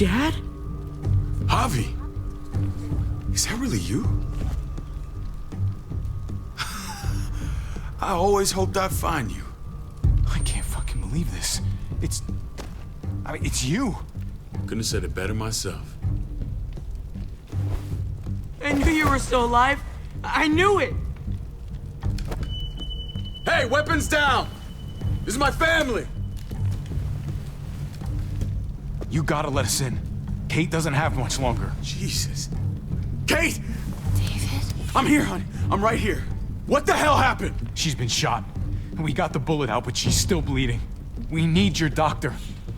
Dad? Javi! Is that really you? I always hoped I'd find you. I can't fucking believe this. It's you. Couldn't have said it better myself. I knew you were still alive. I knew it. Hey, weapons down! This is my family! You gotta let us in. Kate doesn't have much longer. Jesus. Kate! David? I'm here, honey. I'm right here. What the hell happened? She's been shot. And we got the bullet out, but she's still bleeding. We need your doctor.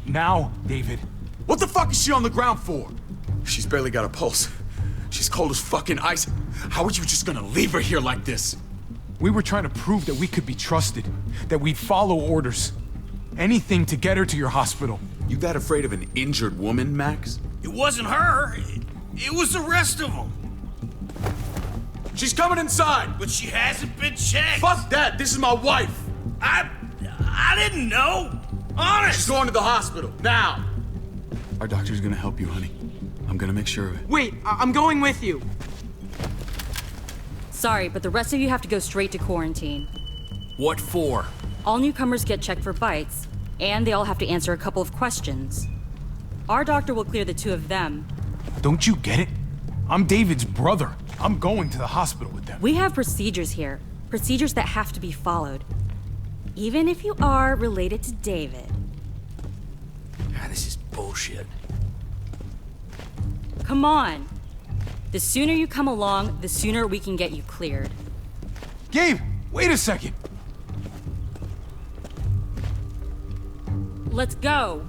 Now, David. What the fuck is she on the ground for? She's barely got a pulse. She's cold as fucking ice. How are you just gonna leave her here like this? We were trying to prove that we could be trusted, that we'd follow orders. Anything to get her to your hospital. You that afraid of an injured woman, Max? It wasn't her. It was the rest of them. She's coming inside! But she hasn't been checked. Fuck that! This is my wife! I didn't know. Honest. She's going to the hospital, now! Our doctor's gonna help you, honey. I'm gonna make sure of it. Wait, I'm going with you. Sorry, but the rest of you have to go straight to quarantine. What for? All newcomers get checked for bites, and they all have to answer a couple of questions. Our doctor will clear the two of them. Don't you get it? I'm David's brother. I'm going to the hospital with them. We have procedures here. Procedures that have to be followed. Even if you are related to David. This is bullshit. Come on. The sooner you come along, the sooner we can get you cleared. Gabe, wait a second. Let's go.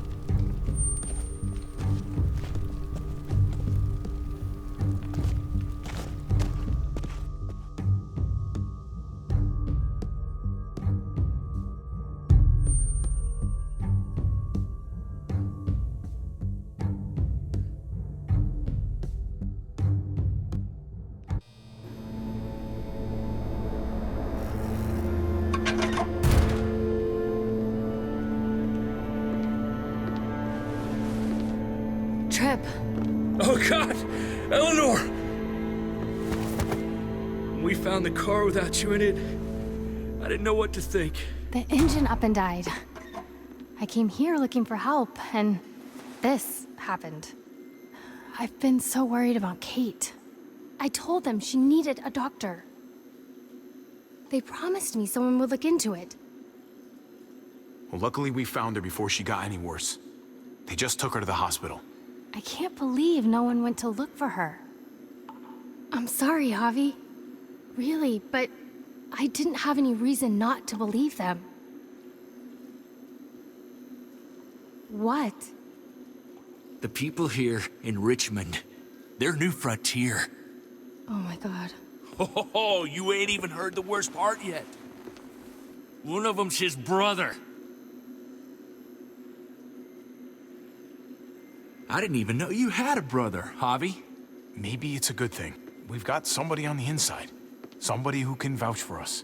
Trip. Oh, God! Eleanor! When we found the car without you in it, I didn't know what to think. The engine up and died. I came here looking for help, and this happened. I've been so worried about Kate. I told them she needed a doctor. They promised me someone would look into it. Well, luckily we found her before she got any worse. They just took her to the hospital. I can't believe no one went to look for her. I'm sorry, Javi. Really, but I didn't have any reason not to believe them. What? The people here in Richmond, their new frontier. Oh my God. Oh, you ain't even heard the worst part yet. One of them's his brother. I didn't even know you had a brother, Javi. Maybe it's a good thing. We've got somebody on the inside. Somebody who can vouch for us.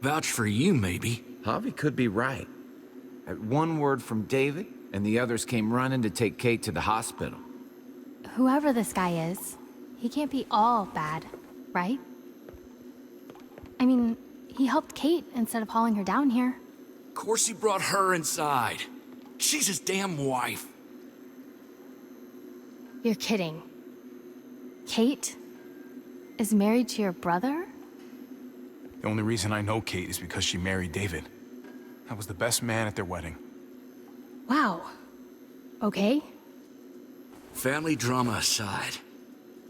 Vouch for you, maybe. Javi could be right. At one word from David, and the others came running to take Kate to the hospital. Whoever this guy is, he can't be all bad, right? I mean, he helped Kate instead of hauling her down here. Of course he brought her inside. She's his damn wife. You're kidding. Kate is married to your brother? The only reason I know Kate is because she married David. I was the best man at their wedding. Wow. Okay. Family drama aside,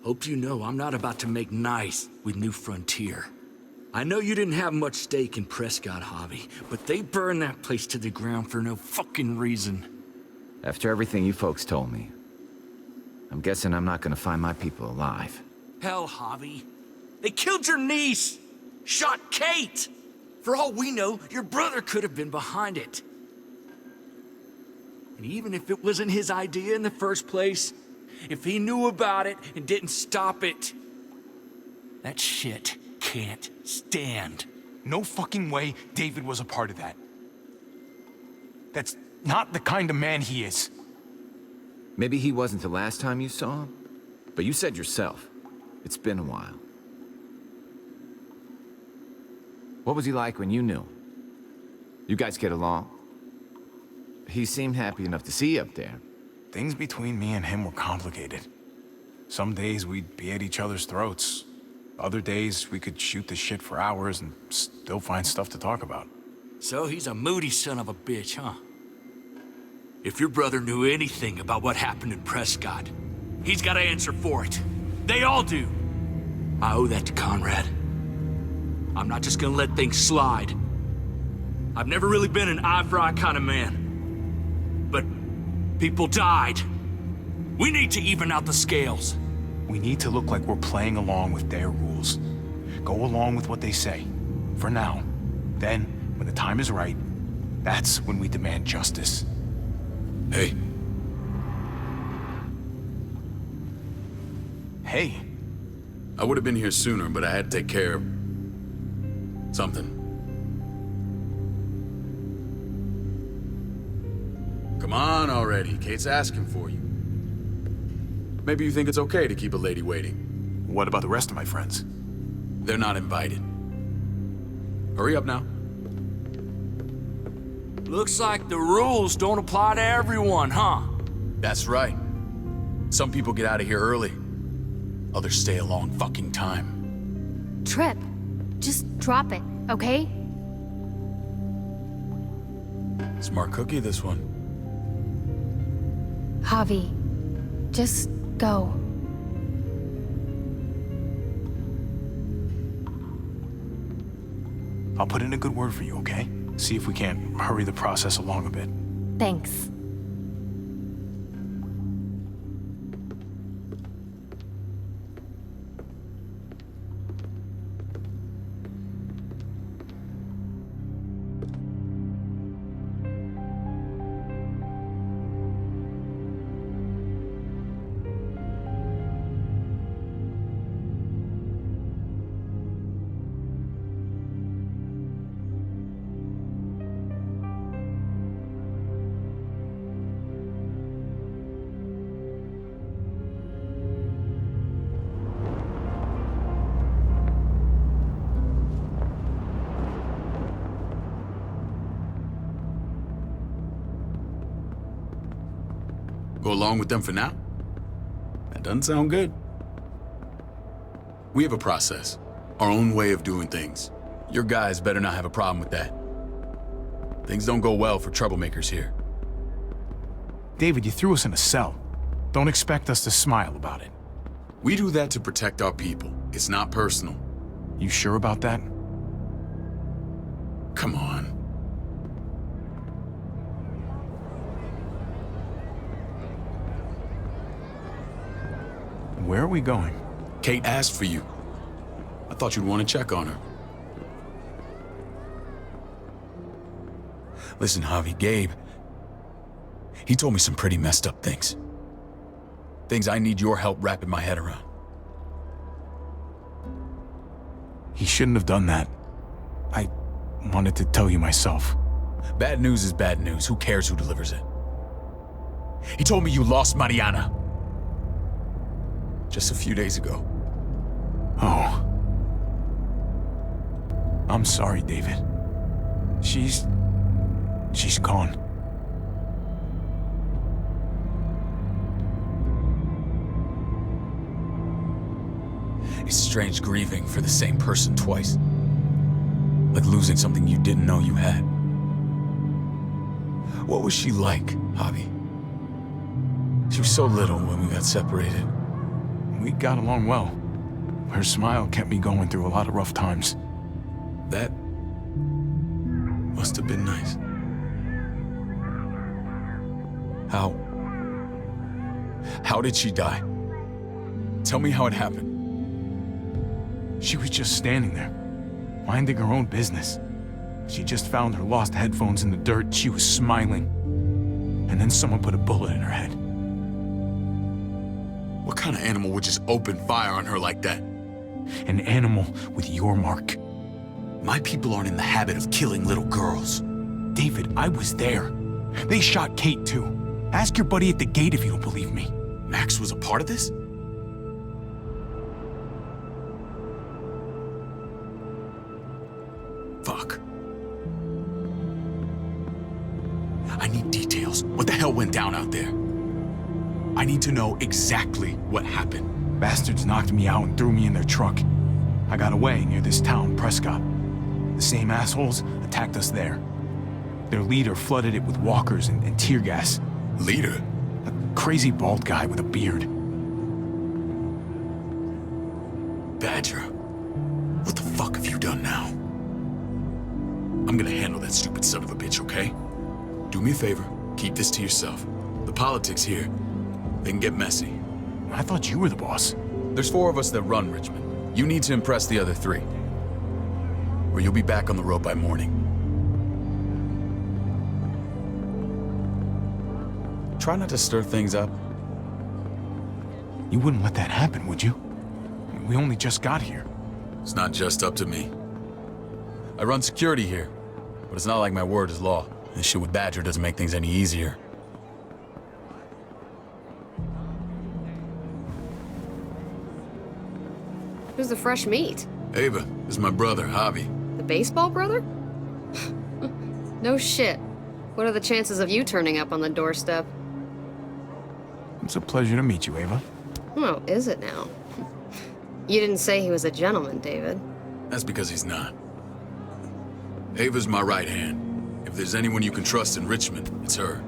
hope you know I'm not about to make nice with New Frontier. I know you didn't have much stake in Prescott, Javi, but they burned that place to the ground for no fucking reason. After everything you folks told me, I'm guessing I'm not gonna find my people alive. Hell, Javi. They killed your niece! Shot Kate! For all we know, your brother could have been behind it. And even if it wasn't his idea in the first place, if he knew about it and didn't stop it, that shit can't stand. No fucking way David was a part of that. That's not the kind of man he is. Maybe he wasn't the last time you saw him, but you said yourself, it's been a while. What was he like when you knew him? You guys get along? He seemed happy enough to see you up there. Things between me and him were complicated. Some days we'd be at each other's throats. Other days we could shoot the shit for hours and still find stuff to talk about. So he's a moody son of a bitch, huh? If your brother knew anything about what happened in Prescott, he's got to answer for it. They all do. I owe that to Conrad. I'm not just gonna let things slide. I've never really been an eye-for-eye kind of man. But people died. We need to even out the scales. We need to look like we're playing along with their rules. Go along with what they say. For now. Then, when the time is right, that's when we demand justice. Hey. Hey. I would have been here sooner, but I had to take care of something. Come on already. Kate's asking for you. Maybe you think it's okay to keep a lady waiting. What about the rest of my friends? They're not invited. Hurry up now. Looks like the rules don't apply to everyone, huh? That's right. Some people get out of here early. Others stay a long fucking time. Trip, just drop it, okay? Smart cookie, this one. Javi, just go. I'll put in a good word for you, okay? See if we can't hurry the process along a bit. Thanks. Go along with them for now? That doesn't sound good. We have a process, our own way of doing things. Your guys better not have a problem with that. Things don't go well for troublemakers here. David, you threw us in a cell. Don't expect us to smile about it. We do that to protect our people. It's not personal. You sure about that? Come on. Where are we going? Kate asked for you. I thought you'd want to check on her. Listen, Javi, Gabe, he told me some pretty messed up things. Things I need your help wrapping my head around. He shouldn't have done that. I wanted to tell you myself. Bad news is bad news. Who cares who delivers it? He told me you lost Mariana. Just a few days ago. Oh. I'm sorry, David. She's gone. It's strange grieving for the same person twice. Like losing something you didn't know you had. What was she like, Javi? She was so little when we got separated. We got along well. Her smile kept me going through a lot of rough times. That must have been nice. How did she die? Tell me how it happened. She was just standing there, minding her own business. She just found her lost headphones in the dirt. She was smiling. And then someone put a bullet in her head. What kind of animal would just open fire on her like that? An animal with your mark. My people aren't in the habit of killing little girls. David, I was there. They shot Kate too. Ask your buddy at the gate if you don't believe me. Max was a part of this? Fuck. I need details. What the hell went down out there? I need to know exactly what happened. Bastards knocked me out and threw me in their truck. I got away near this town, Prescott. The same assholes attacked us there. Their leader flooded it with walkers and tear gas. Leader? A crazy bald guy with a beard. Badger, what the fuck have you done now? I'm gonna handle that stupid son of a bitch, okay? Do me a favor, keep this to yourself. The politics here, they can get messy. I thought you were the boss. There's 4 of us that run Richmond. You need to impress the other 3. Or you'll be back on the road by morning. Try not to stir things up. You wouldn't let that happen, would you? We only just got here. It's not just up to me. I run security here, but it's not like my word is law. This shit with Badger doesn't make things any easier. Who's the fresh meat? Ava, this is my brother, Javi. The baseball brother? No shit. What are the chances of you turning up on the doorstep? It's a pleasure to meet you, Ava. Oh, is it now? You didn't say he was a gentleman, David. That's because he's not. Ava's my right hand. If there's anyone you can trust in Richmond, it's her.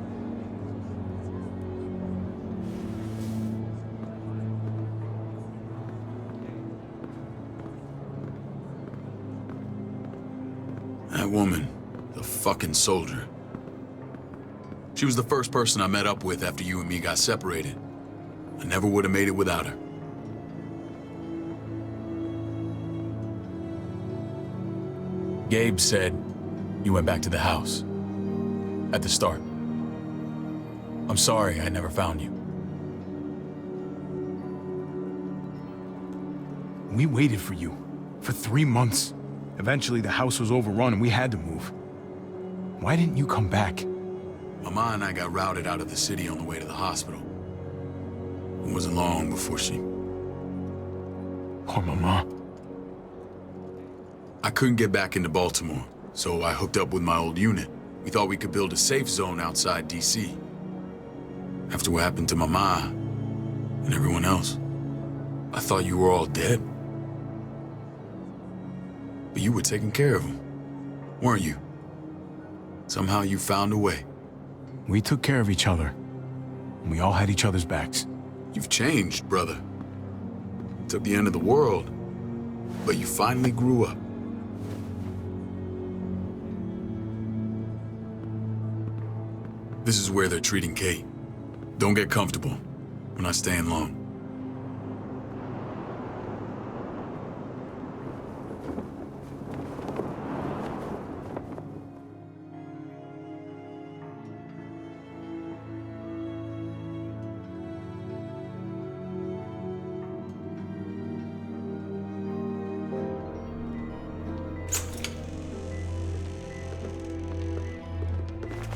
That woman, the fucking soldier. She was the first person I met up with after you and me got separated. I never would have made it without her. Gabe said you went back to the house. At the start. I'm sorry I never found you. We waited for you. For 3 months. Eventually the house was overrun and we had to move. Why didn't you come back? Mama and I got routed out of the city on the way to the hospital. It wasn't long before she... Poor Mama. I couldn't get back into Baltimore, so I hooked up with my old unit. We thought we could build a safe zone outside D.C. After what happened to Mama and everyone else, I thought you were all dead. But you were taking care of them, weren't you? Somehow you found a way. We took care of each other. And we all had each other's backs. You've changed, brother. It took the end of the world, but you finally grew up. This is where they're treating Kate. Don't get comfortable. We're not staying long.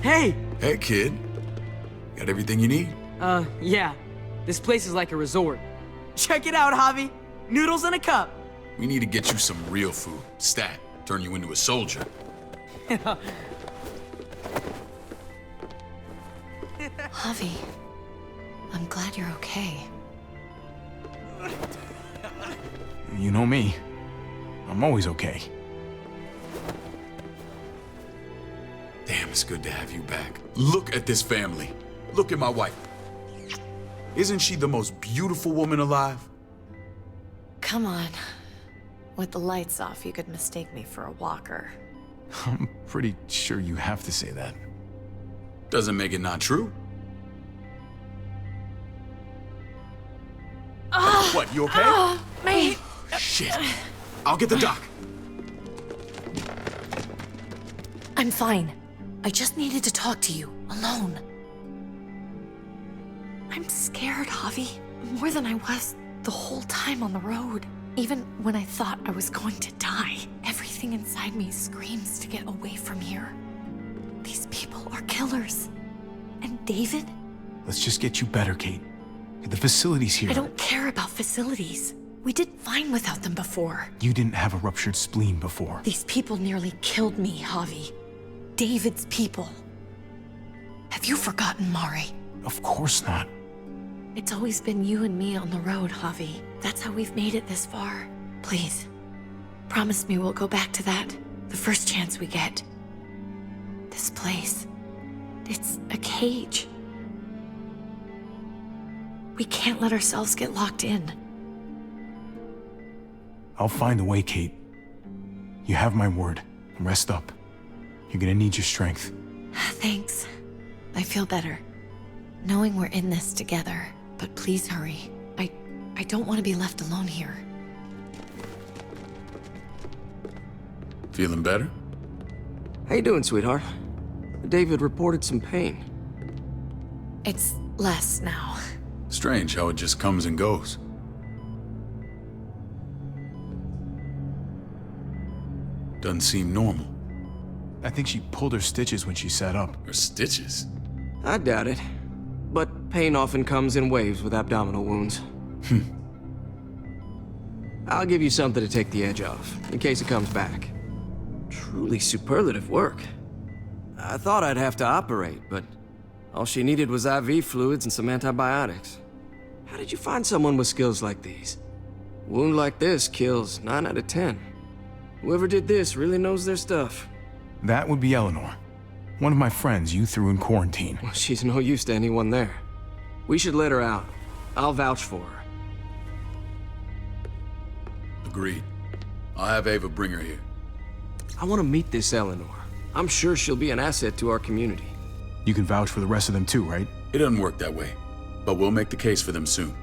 Hey! Hey, kid. Got everything you need? Yeah. This place is like a resort. Check it out, Javi. Noodles in a cup. We need to get you some real food. Stat. Turn you into a soldier. Javi, I'm glad you're okay. You know me. I'm always okay. Damn, it's good to have you back. Look at this family. Look at my wife. Isn't she the most beautiful woman alive? Come on. With the lights off, you could mistake me for a walker. I'm pretty sure you have to say that. Doesn't make it not true. What, you okay? Mate! Shit. I'll get the doc. I'm fine. I just needed to talk to you, alone. I'm scared, Javi. More than I was the whole time on the road. Even when I thought I was going to die, everything inside me screams to get away from here. These people are killers. And David? Let's just get you better, Kate. The facility's here. I don't care about facilities. We did fine without them before. You didn't have a ruptured spleen before. These people nearly killed me, Javi. David's people. Have you forgotten, Mari? Of course not. It's always been you and me on the road, Javi. That's how we've made it this far. Please, promise me we'll go back to that the first chance we get. This place, it's a cage. We can't let ourselves get locked in. I'll find a way, Kate. You have my word. Rest up. You're gonna need your strength. Thanks. I feel better. Knowing we're in this together. But please hurry. I don't want to be left alone here. Feeling better? How you doing, sweetheart? David reported some pain. It's less now. Strange how it just comes and goes. Doesn't seem normal. I think she pulled her stitches when she sat up. Her stitches? I doubt it. But pain often comes in waves with abdominal wounds. I'll give you something to take the edge off, in case it comes back. Truly superlative work. I thought I'd have to operate, but all she needed was IV fluids and some antibiotics. How did you find someone with skills like these? A wound like this kills 9 out of 10. Whoever did this really knows their stuff. That would be Eleanor. One of my friends you threw in quarantine. Well, she's no use to anyone there. We should let her out. I'll vouch for her. Agreed. I'll have Ava bring her here. I want to meet this Eleanor. I'm sure she'll be an asset to our community. You can vouch for the rest of them too, right? It doesn't work that way, but we'll make the case for them soon.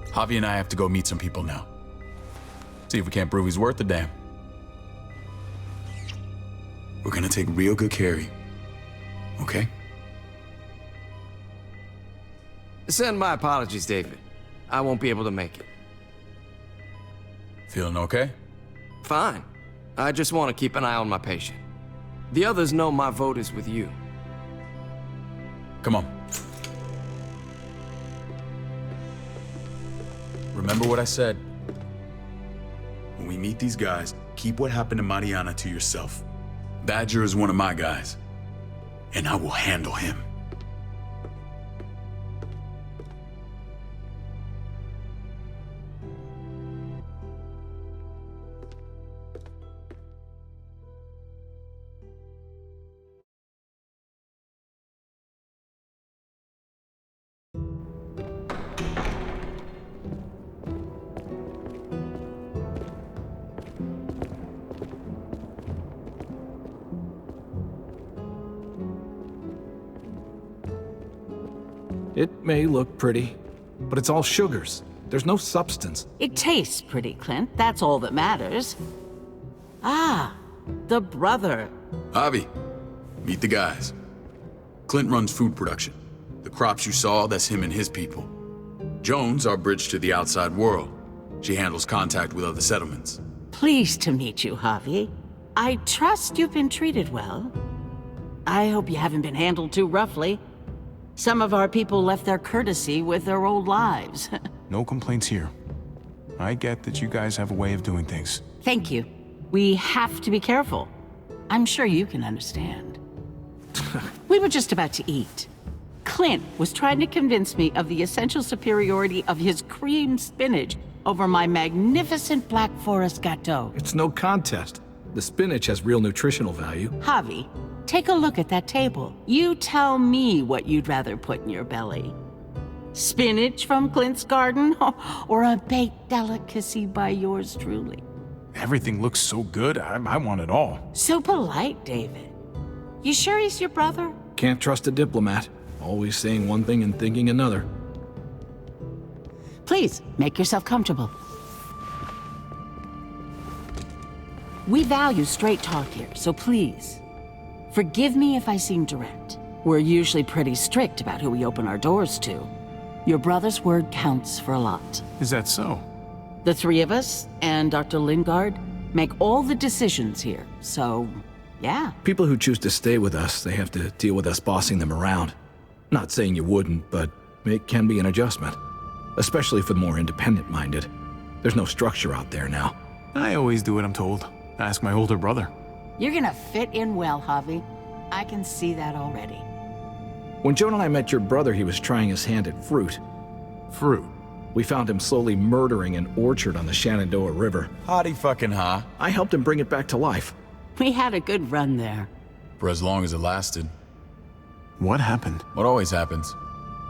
Javi and I have to go meet some people now. See if we can't prove he's worth a damn. We're gonna take real good care of you. Okay? Send my apologies, David. I won't be able to make it. Feeling okay? Fine. I just want to keep an eye on my patient. The others know my vote is with you. Come on. Remember what I said. When we meet these guys, keep what happened to Mariana to yourself. Badger is one of my guys, and I will handle him. It may look pretty, but it's all sugars. There's no substance. It tastes pretty, Clint. That's all that matters. Ah, the brother. Javi, meet the guys. Clint runs food production. The crops you saw, that's him and his people. Jones, our bridge to the outside world. She handles contact with other settlements. Pleased to meet you, Javi. I trust you've been treated well. I hope you haven't been handled too roughly. Some of our people left their courtesy with their old lives. No complaints here. I get that you guys have a way of doing things. Thank you. We have to be careful. I'm sure you can understand. We were just about to eat. Clint was trying to convince me of the essential superiority of his creamed spinach over my magnificent Black Forest gâteau. It's no contest. The spinach has real nutritional value. Javi, take a look at that table. You tell me what you'd rather put in your belly. Spinach from Clint's garden, or a baked delicacy by yours truly? Everything looks so good, I want it all. So polite, David. You sure he's your brother? Can't trust a diplomat. Always saying one thing and thinking another. Please, make yourself comfortable. We value straight talk here, so please, forgive me if I seem direct. We're usually pretty strict about who we open our doors to. Your brother's word counts for a lot. Is that so? The three of us and Dr. Lingard make all the decisions here, so yeah. People who choose to stay with us, they have to deal with us bossing them around. Not saying you wouldn't, but it can be an adjustment. Especially for the more independent-minded. There's no structure out there now. I always do what I'm told. Ask my older brother. You're gonna fit in well, Javi. I can see that already. When Joan and I met your brother, he was trying his hand at fruit. Fruit? We found him slowly murdering an orchard on the Shenandoah River. Howdy fucking ha. I helped him bring it back to life. We had a good run there. For as long as it lasted. What happened? What always happens.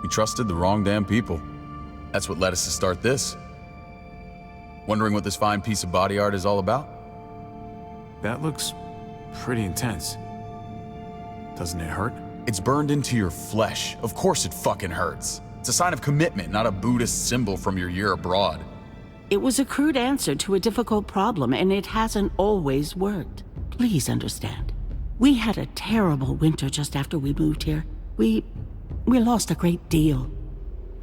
We trusted the wrong damn people. That's what led us to start this. Wondering what this fine piece of body art is all about? That looks pretty intense. Doesn't it hurt? It's burned into your flesh. Of course it fucking hurts. It's a sign of commitment, not a Buddhist symbol from your year abroad. It was a crude answer to a difficult problem, and it hasn't always worked. Please understand. We had a terrible winter just after we moved here. We lost a great deal.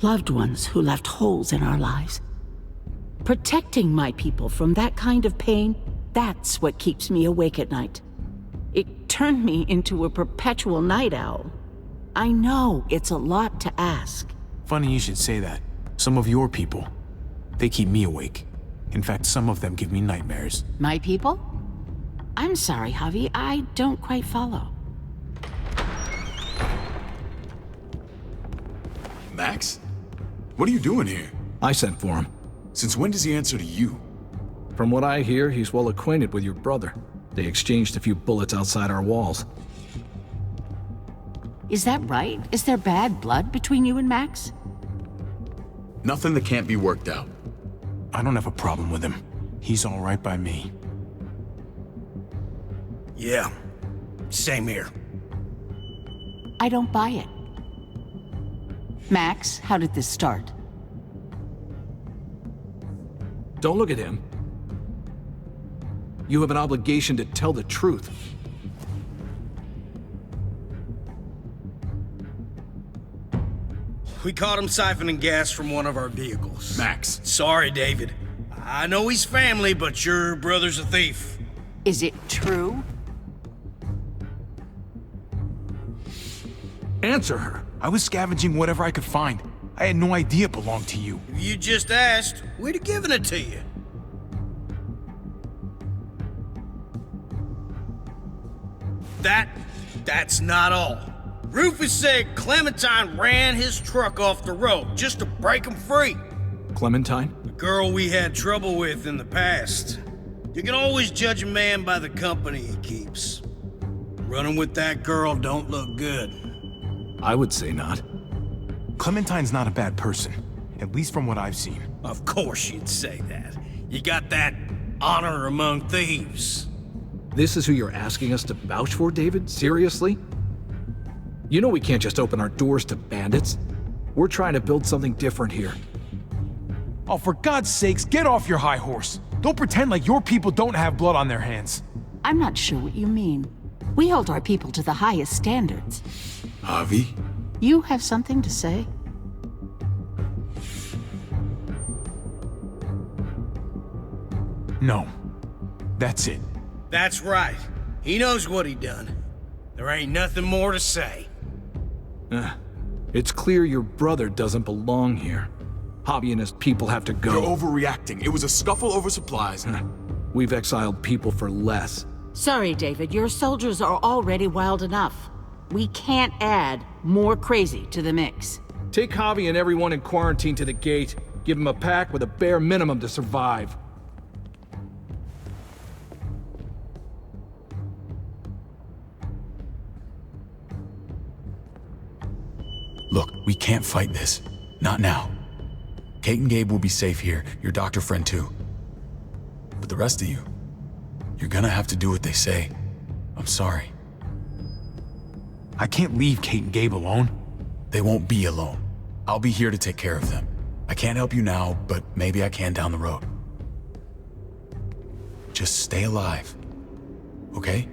Loved ones who left holes in our lives. Protecting my people from that kind of pain, that's what keeps me awake at night. It turned me into a perpetual night owl. I know it's a lot to ask. Funny you should say that. Some of your people, they keep me awake. In fact, some of them give me nightmares. My people? I'm sorry, Javi, I don't quite follow. Max? What are you doing here? I sent for him. Since when does he answer to you? From what I hear, he's well acquainted with your brother. They exchanged a few bullets outside our walls. Is that right? Is there bad blood between you and Max? Nothing that can't be worked out. I don't have a problem with him. He's all right by me. Yeah, same here. I don't buy it. Max, how did this start? Don't look at him. You have an obligation to tell the truth. We caught him siphoning gas from one of our vehicles. Max. Sorry, David. I know he's family, but your brother's a thief. Is it true? Answer her. I was scavenging whatever I could find. I had no idea it belonged to you. If you just asked, we'd have given it to you. That's not all. Rufus said Clementine ran his truck off the road just to break him free. Clementine? The girl we had trouble with in the past. You can always judge a man by the company he keeps. Running with that girl don't look good. I would say not. Clementine's not a bad person, at least from what I've seen. Of course you'd say that. You got that honor among thieves. This is who you're asking us to vouch for, David? Seriously? You know we can't just open our doors to bandits. We're trying to build something different here. Oh, for God's sakes, get off your high horse. Don't pretend like your people don't have blood on their hands. I'm not sure what you mean. We hold our people to the highest standards. Javi? You have something to say? No. That's it. That's right. He knows what he done. There ain't nothing more to say. It's clear your brother doesn't belong here. Javi and his people have to go. You're overreacting. It was a scuffle over supplies. We've exiled people for less. Sorry, David. Your soldiers are already wild enough. We can't add more crazy to the mix. Take Javi and everyone in quarantine to the gate. Give them a pack with a bare minimum to survive. Look, we can't fight this. Not now. Kate and Gabe will be safe here, your doctor friend too. But the rest of you, you're gonna have to do what they say. I'm sorry. I can't leave Kate and Gabe alone. They won't be alone. I'll be here to take care of them. I can't help you now, but maybe I can down the road. Just stay alive, okay?